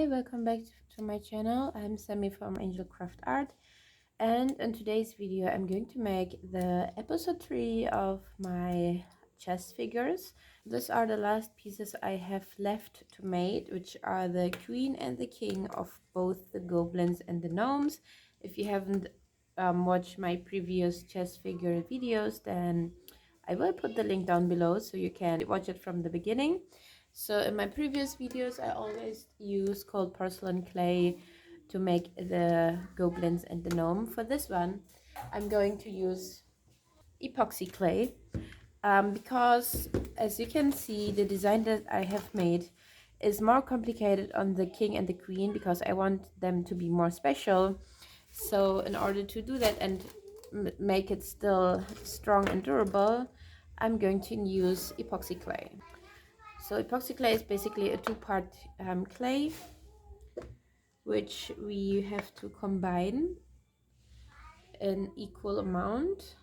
Hi, welcome back to my channel. I'm Sammy from Angel Craft Art, and in today's video I'm going to make the episode 3 of my chess figures. These are the last pieces I have left to make, which are the queen and the king of both the goblins and the gnomes. If you haven't watched my previous chess figure videos, then I will put the link down below so you can watch it from the beginning. So in my previous videos, I always use cold porcelain clay to make the goblins and the gnome. For this one, I'm going to use epoxy clay because, as you can see, the design that I have made is more complicated on the king and the queen because I want them to be more special. So in order to do that and make it still strong and durable, I'm going to use epoxy clay. So epoxy clay is basically a two-part clay which we have to combine an equal amount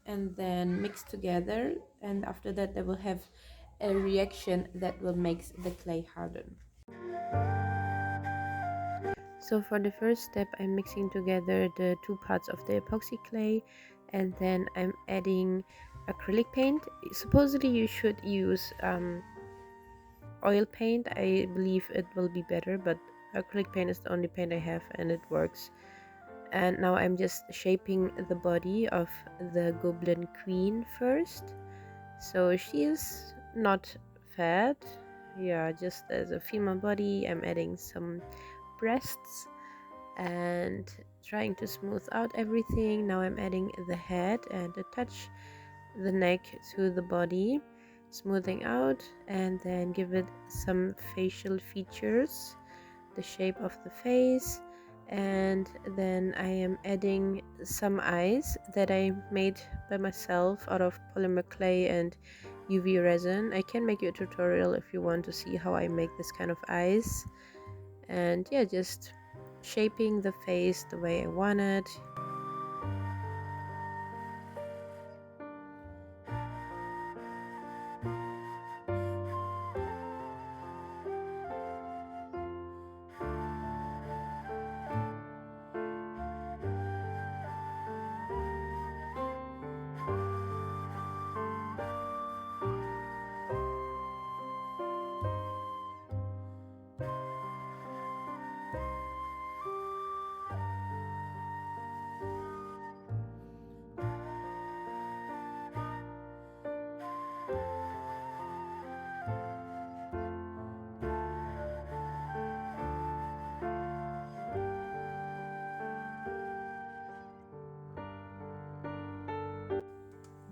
and then mix together, and after that they will have a reaction that will make the clay harden. So for the first step, I'm mixing together the two parts of the epoxy clay, and then I'm adding acrylic paint. Supposedly you should use oil paint. I believe it will be better, but acrylic paint is the only paint I have and it works. And now I'm just shaping the body of the goblin queen first. So she is not fat, yeah, just as a female body. I'm adding some breasts and trying to smooth out everything. Now I'm adding the head and attach the neck to the body, smoothing out, and then give it some facial features, the shape of the face. And then I am adding some eyes that I made by myself out of polymer clay and UV resin. I can make you a tutorial if you want to see how I make this kind of eyes. And yeah, just shaping the face the way I want it.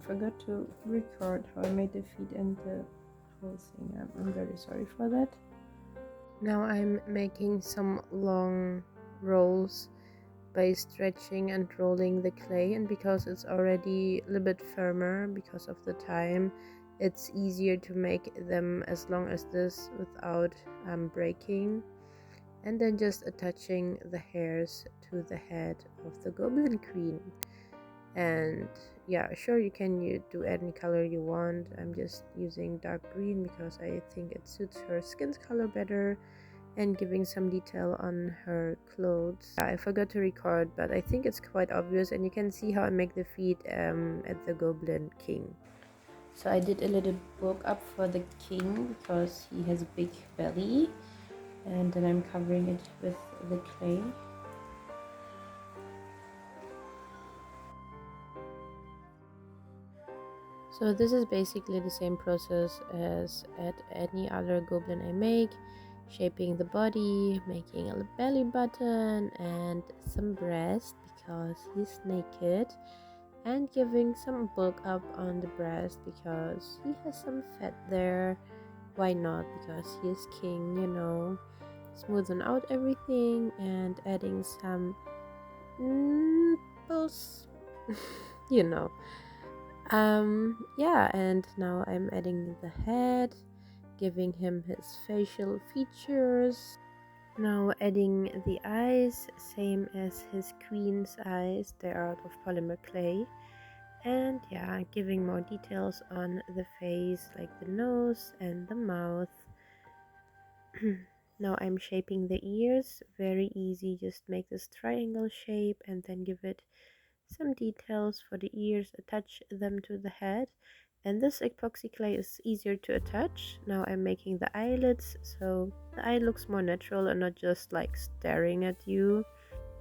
Forgot to record how I made the feet and the whole thing. I'm very sorry for that. Now I'm making some long rolls by stretching and rolling the clay, and because it's already a little bit firmer because of the time, it's easier to make them as long as this without breaking. And then just attaching the hairs to the head of the goblin queen. And yeah, sure, you can do any color you want. I'm just using dark green because I think it suits her skin color better, and giving some detail on her clothes. I forgot to record, but I think it's quite obvious, and you can see how I make the feet at the goblin king. So I did a little bulk up for the king because he has a big belly, and then I'm covering it with the clay. So this is basically the same process as at any other goblin I make, shaping the body, making a belly button and some breast because he's naked, and giving some bulk up on the breast because he has some fat there. Why not? Because he is king, you know. Smoothing out everything and adding some nipples, you know. Yeah, and now I'm adding the head, giving him his facial features. Now adding the eyes, same as his queen's eyes, they're out of polymer clay. And yeah, giving more details on the face, like the nose and the mouth. Now I'm shaping the ears, very easy, just make this triangle shape and then give it some details for the ears, attach them to the head. And this epoxy clay is easier to attach. Now I'm making the eyelids so the eye looks more natural and not just like staring at you.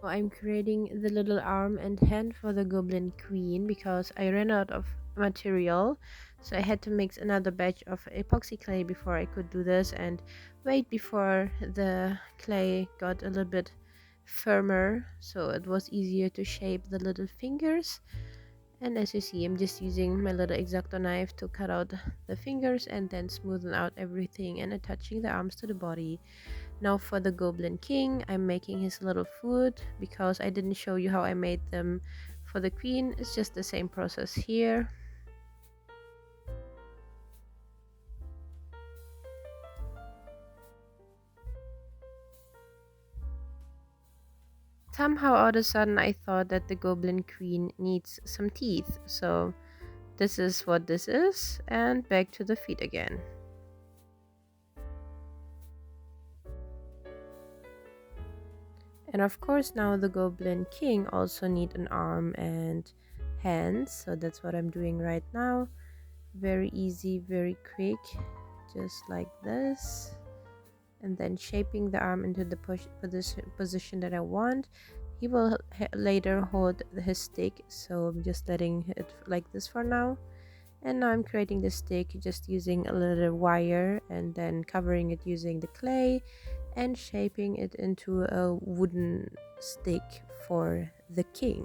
So I'm creating the little arm and hand for the Goblin Queen because I ran out of material, so I had to mix another batch of epoxy clay before I could do this and wait before the clay got a little bit firmer, so it was easier to shape the little fingers. And as you see, I'm just using my little X-Acto knife to cut out the fingers and then smoothen out everything and attaching the arms to the body. Now for the Goblin King, I'm making his little foot because I didn't show you how I made them for the Queen. It's just the same process here. Somehow all of a sudden I thought that the Goblin Queen needs some teeth, so this is what this is, and back to the feet again. And of course now the Goblin King also need an arm and hands, so that's what I'm doing right now. Very easy, very quick, just like this, and then shaping the arm into the position that I want. He will later hold his stick, so I'm just letting it like this for now. And now I'm creating the stick just using a little wire and then covering it using the clay and shaping it into a wooden stick for the king.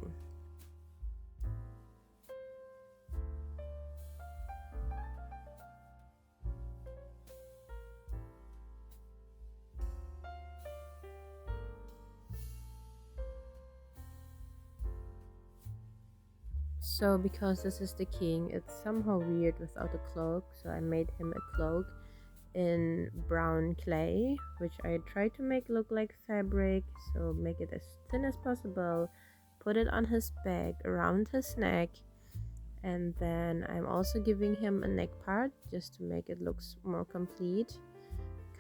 So because this is the king, it's somehow weird without a cloak, so I made him a cloak in brown clay, which I tried to make look like fabric, so make it as thin as possible, put it on his back around his neck, and then I'm also giving him a neck part just to make it look more complete,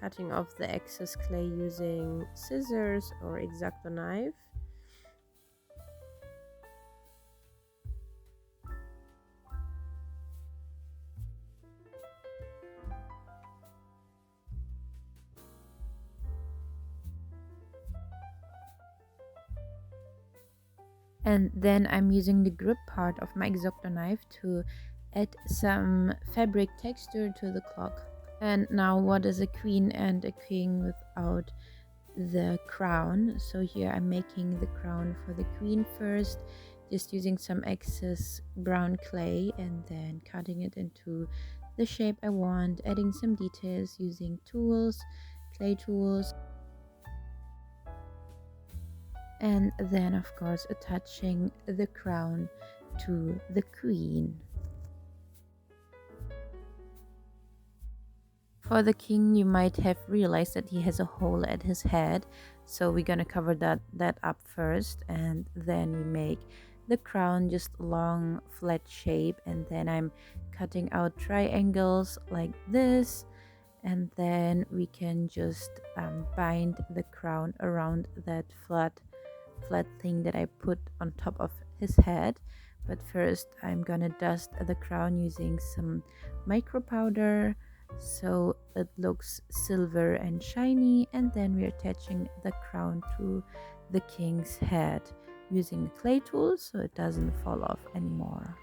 cutting off the excess clay using scissors or X-Acto knife. And then I'm using the grip part of my X-Acto knife to add some fabric texture to the clock. And now what is a queen and a king without the crown? So here I'm making the crown for the queen first, just using some excess brown clay and then cutting it into the shape I want, adding some details using tools, clay tools, and then of course attaching the crown to the queen. For the king, you might have realized that he has a hole at his head, so we're gonna cover that up first, and then we make the crown just long flat shape, and then I'm cutting out triangles like this, and then we can just bind the crown around that flat thing that I put on top of his head. But first I'm gonna dust the crown using some micro powder so it looks silver and shiny, and then we're attaching the crown to the king's head using a clay tool so it doesn't fall off anymore.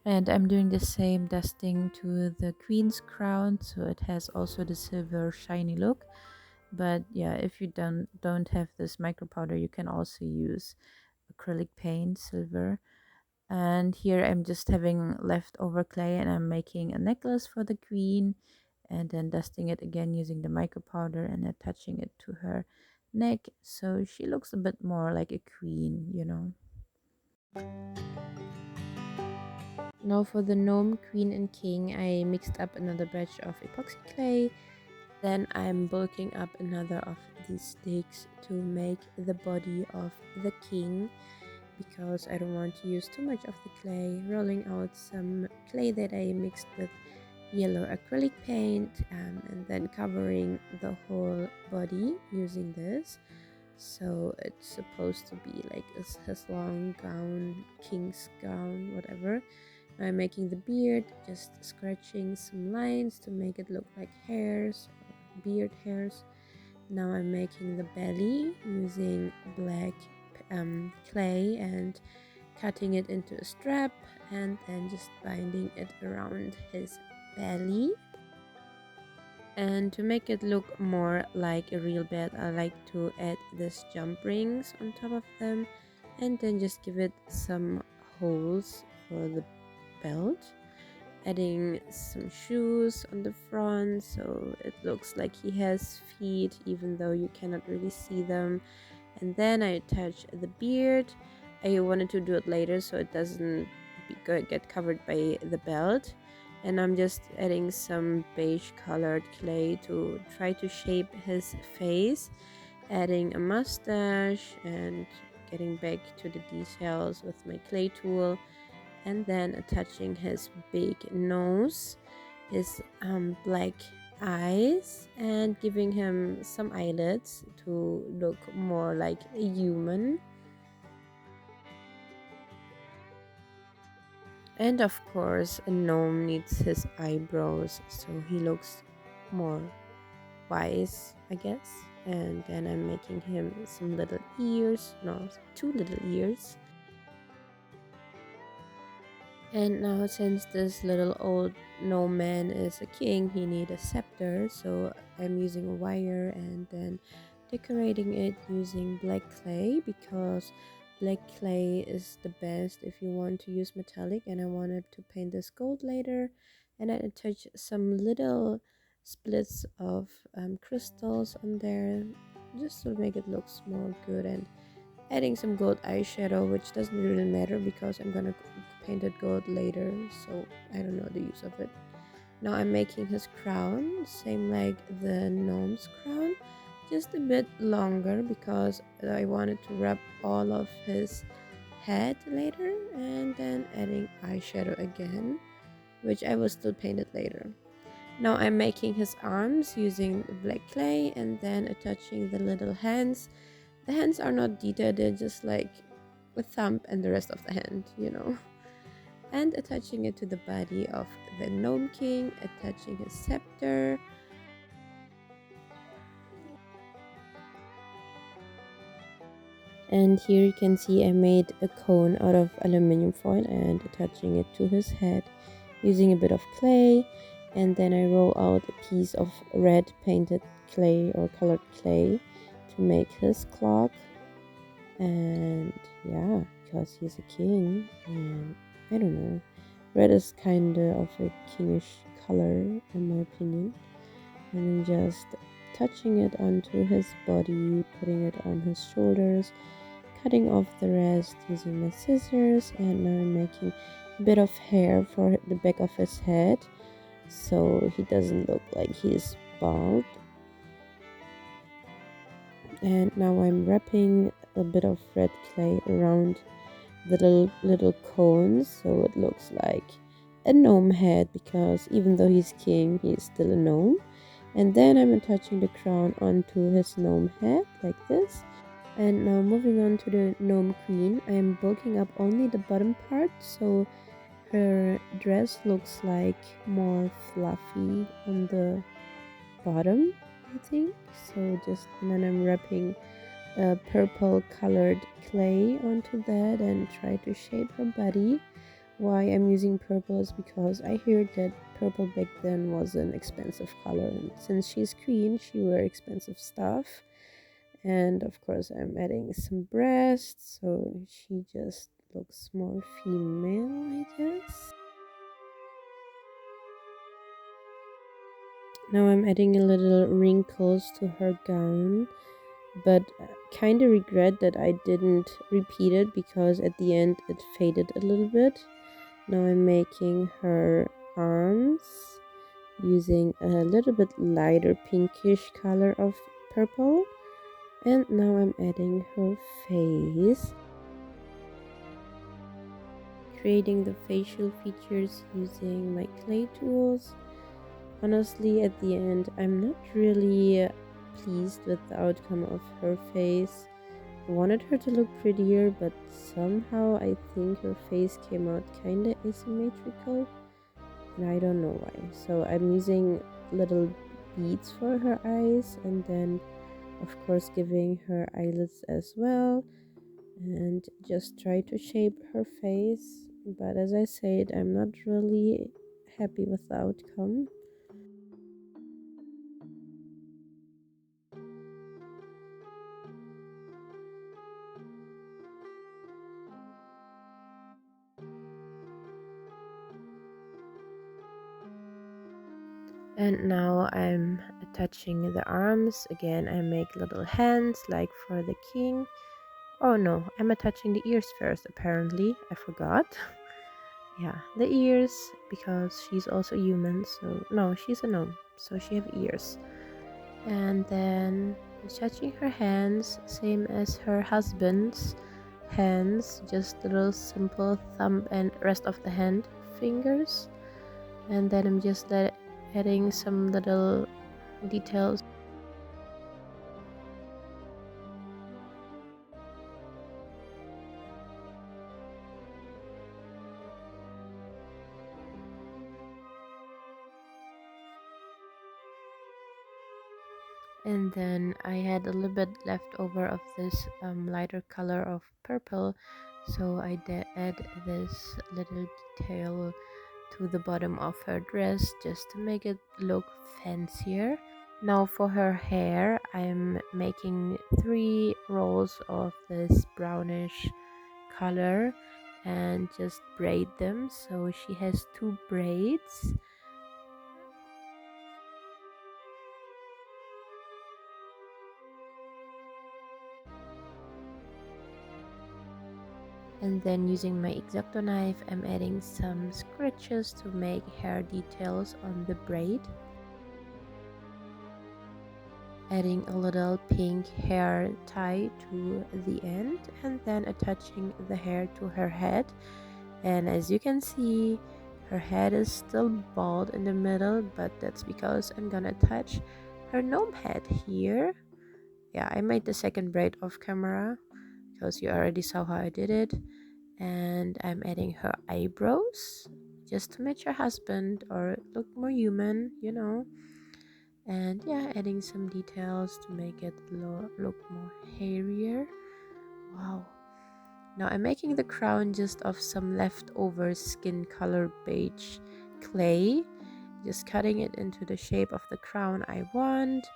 And I'm doing the same dusting to the queen's crown so it has also the silver shiny look. But yeah, if you don't have this micro powder, you can also use acrylic paint, silver. And here I'm just having leftover clay and I'm making a necklace for the queen, and then dusting it again using the micro powder and attaching it to her neck so she looks a bit more like a queen, you know. Now for the gnome, queen and king, I mixed up another batch of epoxy clay. Then I'm bulking up another of these sticks to make the body of the king, because I don't want to use too much of the clay, rolling out some clay that I mixed with yellow acrylic paint, and then covering the whole body using this. So it's supposed to be like his long gown, king's gown, whatever. I'm making the beard, just scratching some lines to make it look like hairs, beard hairs. Now I'm making the belly using black clay and cutting it into a strap, and then just binding it around his belly. And to make it look more like a real bed, I like to add this jump rings on top of them, and then just give it some holes for the belt, adding some shoes on the front so it looks like he has feet even though you cannot really see them. And then I attach the beard. I wanted to do it later so it doesn't get covered by the belt, and I'm just adding some beige colored clay to try to shape his face, adding a mustache and getting back to the details with my clay tool, and then attaching his big nose, his black eyes, and giving him some eyelids to look more like a human. And of course, a gnome needs his eyebrows so he looks more wise, I guess. And then I'm making him some little ears, no, two little ears. And now, since this little old gnome man is a king, he needs a scepter. So I'm using a wire and then decorating it using black clay, because black clay is the best if you want to use metallic. And I wanted to paint this gold later, and I attach some little splits of crystals on there just to make it look more good, and adding some gold eyeshadow, which doesn't really matter because I'm gonna paint it gold later, so I don't know the use of it. Now I'm making his crown, same like the gnome's crown, just a bit longer because I wanted to wrap all of his head later, and then adding eyeshadow again, which I will still paint it later. Now I'm making his arms using black clay and then attaching the little hands. The hands are not detailed, they're just like a thumb and the rest of the hand, you know. And attaching it to the body of the Gnome King, attaching his scepter. And here you can see I made a cone out of aluminum foil and attaching it to his head using a bit of clay. And then I roll out a piece of red painted clay or colored clay to make his clock. And yeah, because he's a king, and I don't know, red is kind of a kingish color in my opinion. And then just touching it onto his body, putting it on his shoulders, cutting off the rest using my scissors. And now I'm making a bit of hair for the back of his head so he doesn't look like he's bald. And now I'm wrapping a bit of red clay around the little cones so it looks like a gnome head, because even though he's king, he's still a gnome. And then I'm attaching the crown onto his gnome head like this. And now moving on to the gnome queen, I am bulking up only the bottom part so her dress looks like more fluffy on the bottom, I think. So just, and then I'm wrapping purple colored clay onto that and try to shape her body. Why I'm using purple is because I heard that purple back then was an expensive color, and since she's queen she wear expensive stuff. And of course I'm adding some breasts so she just looks more female, I guess. Now I'm adding a little wrinkles to her gown, but kind of regret that I didn't repeat it because at the end it faded a little bit. Now I'm making her arms using a little bit lighter pinkish color of purple, and now I'm adding her face, creating the facial features using my clay tools. honestly, at the end, I'm not really pleased with the outcome of her face. I wanted her to look prettier, but somehow I think her face came out kinda asymmetrical, and I don't know why. So I'm using little beads for her eyes, and then of course giving her eyelids as well, and just try to shape her face. But as I said, I'm not really happy with the outcome. And now I'm attaching the arms. Again, I make little hands like for the king. Oh no, I'm attaching the ears first, apparently. I forgot. Yeah, the ears, because she's also human. So no, she's a gnome, so she have ears. And then touching her hands, same as her husband's hands, just little simple thumb and rest of the hand fingers. And then I'm just adding some little details. And then I had a little bit left over of this lighter color of purple, so I add this little detail to the bottom of her dress just to make it look fancier. Now for her hair, I'm making 3 rolls of this brownish color and just braid them, so she has 2 braids. And then using my X-Acto knife, I'm adding some scratches to make hair details on the braid. Adding a little pink hair tie to the end, and then attaching the hair to her head. And as you can see, her head is still bald in the middle, but that's because I'm gonna attach her gnome head here. Yeah, I made the second braid off camera because you already saw how I did it. And I'm adding her eyebrows just to match her husband or look more human, you know. And yeah, adding some details to make it look more hairier. Wow. Now I'm making the crown just of some leftover skin color beige clay, just cutting it into the shape of the crown I want.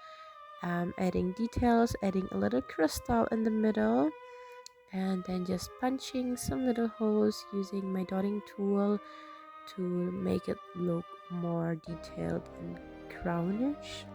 Adding details, adding a little crystal in the middle, and then just punching some little holes using my dotting tool to make it look more detailed and crownish.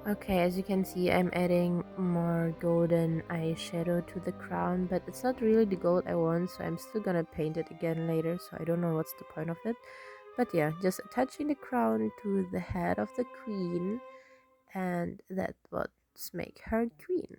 Okay, as you can see, I'm adding more golden eyeshadow to the crown, but it's not really the gold I want, so I'm still gonna paint it again later, so I don't know what's the point of it. But yeah, just attaching the crown to the head of the queen, and that's what's make her queen.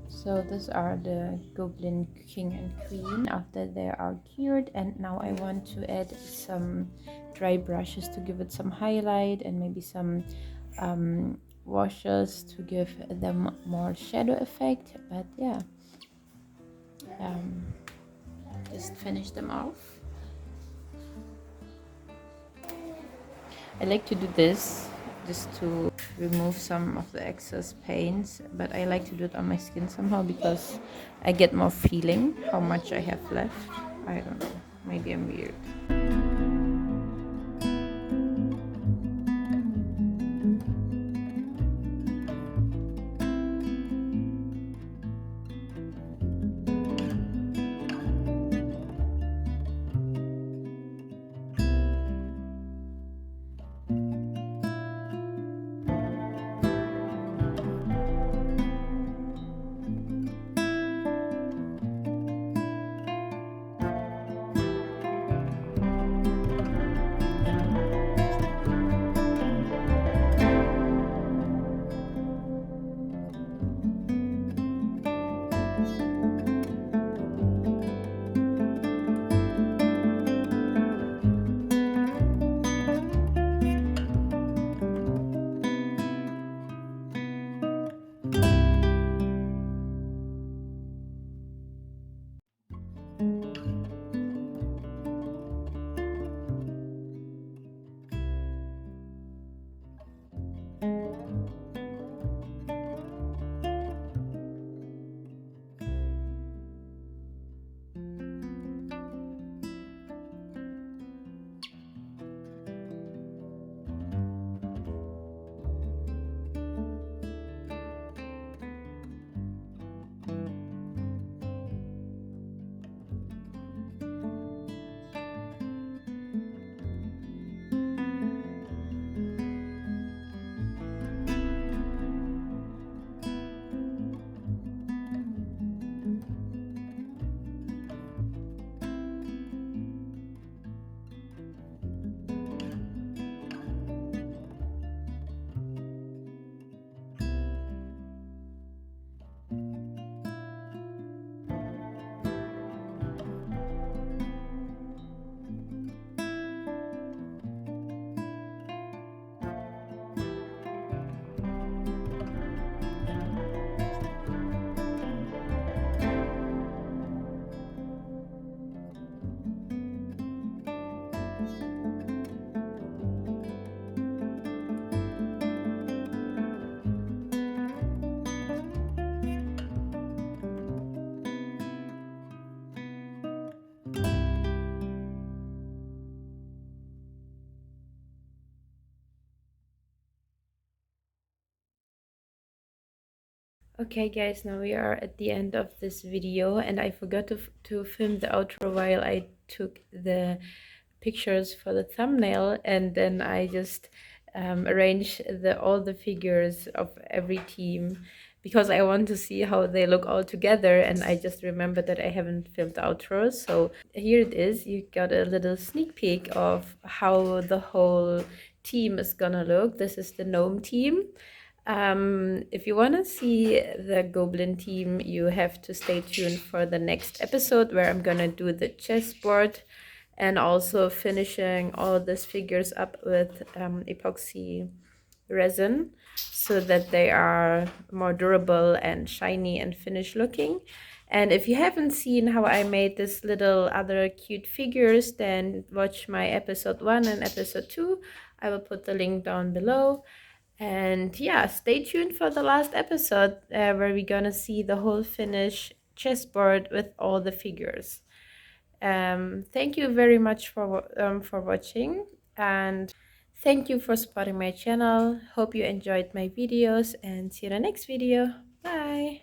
So these are the Goblin king and queen after they are cured, and now I want to add some dry brushes to give it some highlight and maybe some washes to give them more shadow effect. But yeah, um, just finish them off. I like to do this just to remove some of the excess paints, but I like to do it on my skin somehow because I get more feeling how much I have left. I don't know, maybe I'm weird. Okay guys, now we are at the end of this video, and I forgot to film the outro while I took the pictures for the thumbnail, and then I just arranged all the figures of every team because I want to see how they look all together, and I just remembered that I haven't filmed the outro. So here it is. You got a little sneak peek of how the whole team is gonna look. This is the Gnome team. If you want to see the Goblin team, you have to stay tuned for the next episode where I'm gonna do the chessboard and also finishing all these figures up with epoxy resin so that they are more durable and shiny and finished looking. And if you haven't seen how I made this little other cute figures, then watch my episode 1 and episode 2. I will put the link down below. And yeah, stay tuned for the last episode where we're gonna see the whole finished chessboard with all the figures. Thank you very much for watching, and thank you for supporting my channel. Hope you enjoyed my videos, and see you in the next video. Bye!